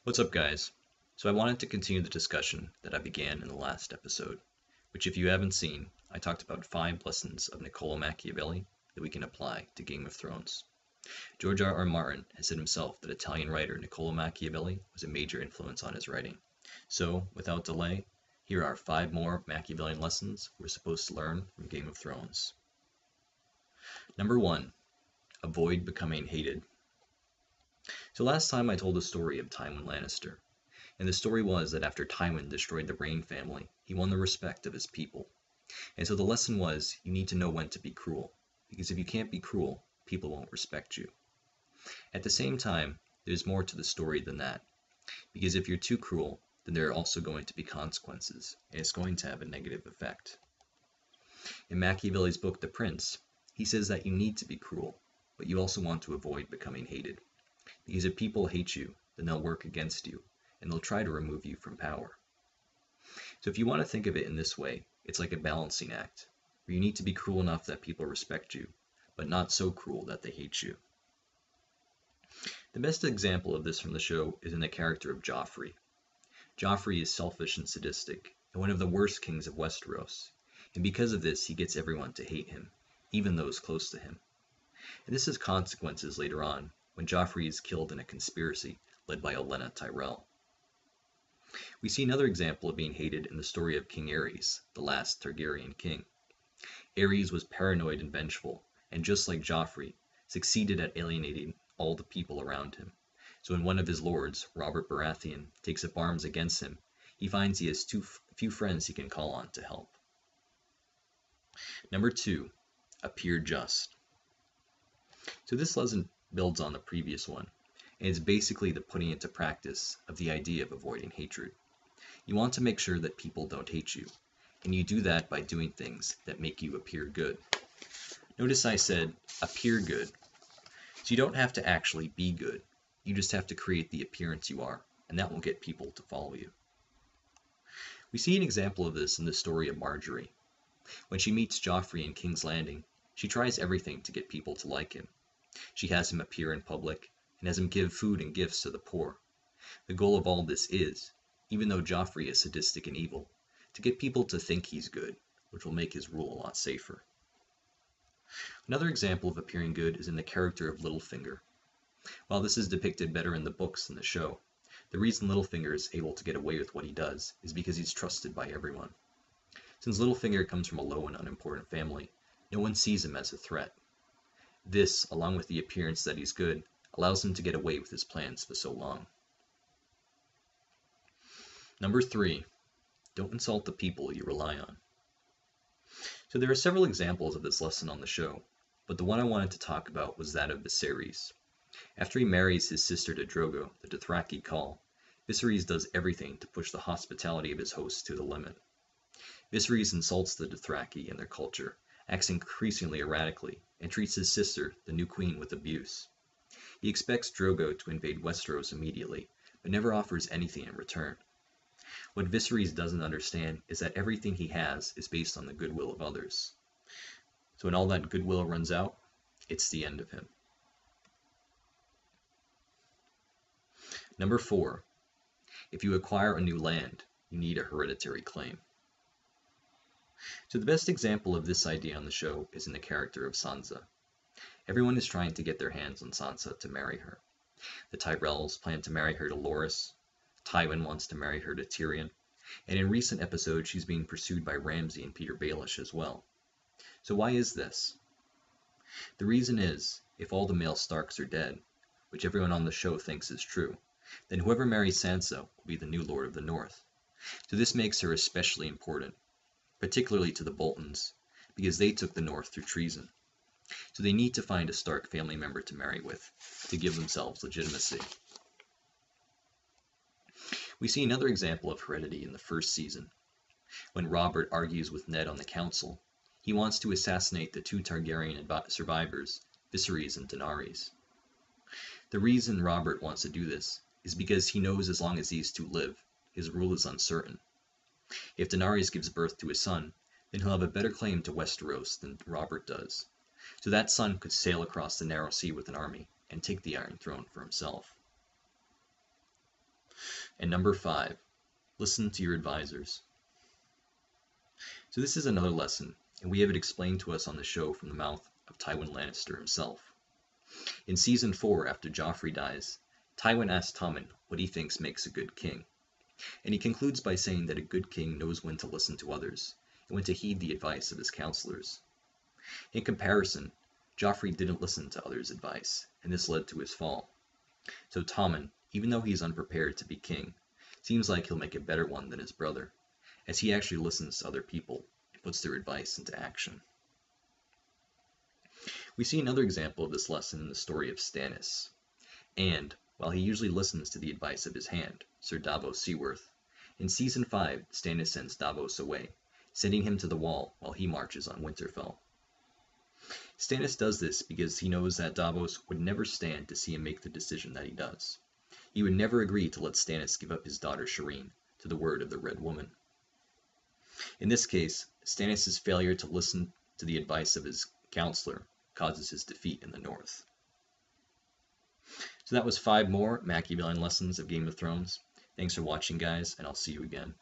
What's up, guys? So I wanted to continue the discussion that I began in the last episode, which if you haven't seen, I talked about 5 lessons of Niccolò Machiavelli that we can apply to Game of Thrones. George R. R. Martin has said himself that Italian writer Niccolò Machiavelli was a major influence on his writing. So, without delay, here are 5 more Machiavellian lessons we're supposed to learn from Game of Thrones. Number 1. Avoid becoming hated. So last time I told the story of Tywin Lannister, and the story was that after Tywin destroyed the Rain family, he won the respect of his people. And so the lesson was, you need to know when to be cruel, because if you can't be cruel, people won't respect you. At the same time, there's more to the story than that, because if you're too cruel, then there are also going to be consequences, and it's going to have a negative effect. In Machiavelli's book, The Prince, he says that you need to be cruel, but you also want to avoid becoming hated. Because if people hate you, then they'll work against you, and they'll try to remove you from power. So if you want to think of it in this way, it's like a balancing act, where you need to be cruel enough that people respect you, but not so cruel that they hate you. The best example of this from the show is in the character of Joffrey. Joffrey is selfish and sadistic, and one of the worst kings of Westeros, and because of this he gets everyone to hate him, even those close to him. And this has consequences later on, when Joffrey is killed in a conspiracy led by Olenna Tyrell. We see another example of being hated in the story of King Aerys, the last Targaryen king. Aerys was paranoid and vengeful, and just like Joffrey, succeeded at alienating all the people around him. So when one of his lords, Robert Baratheon, takes up arms against him, he finds he has too few friends he can call on to help. Number 2, appear just. So this lesson builds on the previous one, and it's basically the putting into practice of the idea of avoiding hatred. You want to make sure that people don't hate you, and you do that by doing things that make you appear good. Notice I said appear good, so you don't have to actually be good, you just have to create the appearance you are, and that will get people to follow you. We see an example of this in the story of Marjorie. When she meets Joffrey in King's Landing, she tries everything to get people to like him. She has him appear in public, and has him give food and gifts to the poor. The goal of all this is, even though Joffrey is sadistic and evil, to get people to think he's good, which will make his rule a lot safer. Another example of appearing good is in the character of Littlefinger. While this is depicted better in the books than the show, the reason Littlefinger is able to get away with what he does is because he's trusted by everyone. Since Littlefinger comes from a low and unimportant family, no one sees him as a threat. This, along with the appearance that he's good, allows him to get away with his plans for so long. Number 3, don't insult the people you rely on. So there are several examples of this lesson on the show, but the one I wanted to talk about was that of Viserys. After he marries his sister to Drogo, the Dothraki Khal, Viserys does everything to push the hospitality of his hosts to the limit. Viserys insults the Dothraki and their culture, acts increasingly erratically, and treats his sister, the new queen, with abuse. He expects Drogo to invade Westeros immediately, but never offers anything in return. What Viserys doesn't understand is that everything he has is based on the goodwill of others. So when all that goodwill runs out, it's the end of him. Number 4, if you acquire a new land, you need a hereditary claim. So the best example of this idea on the show is in the character of Sansa. Everyone is trying to get their hands on Sansa to marry her. The Tyrells plan to marry her to Loras, Tywin wants to marry her to Tyrion, and in recent episodes she's being pursued by Ramsay and Peter Baelish as well. So why is this? The reason is, if all the male Starks are dead, which everyone on the show thinks is true, then whoever marries Sansa will be the new Lord of the North. So this makes her especially important, particularly to the Boltons, because they took the North through treason. So they need to find a Stark family member to marry with, to give themselves legitimacy. We see another example of heredity in the first season. When Robert argues with Ned on the council, he wants to assassinate the 2 Targaryen survivors, Viserys and Daenerys. The reason Robert wants to do this is because he knows as long as these 2 live, his rule is uncertain. If Daenerys gives birth to a son, then he'll have a better claim to Westeros than Robert does. So that son could sail across the narrow sea with an army and take the Iron Throne for himself. And number 5, listen to your advisors. So this is another lesson, and we have it explained to us on the show from the mouth of Tywin Lannister himself. In Season 4, after Joffrey dies, Tywin asks Tommen what he thinks makes a good king. And he concludes by saying that a good king knows when to listen to others, and when to heed the advice of his counselors. In comparison, Joffrey didn't listen to others' advice, and this led to his fall. So Tommen, even though he is unprepared to be king, seems like he'll make a better one than his brother, as he actually listens to other people and puts their advice into action. We see another example of this lesson in the story of Stannis. And, while he usually listens to the advice of his hand, Sir Davos Seaworth, in Season 5 Stannis sends Davos away, sending him to the Wall while he marches on Winterfell. Stannis does this because he knows that Davos would never stand to see him make the decision that he does. He would never agree to let Stannis give up his daughter Shireen to the word of the Red Woman. In this case, Stannis' failure to listen to the advice of his counselor causes his defeat in the north. So that was 5 more Machiavellian lessons of Game of Thrones. Thanks for watching, guys, and I'll see you again.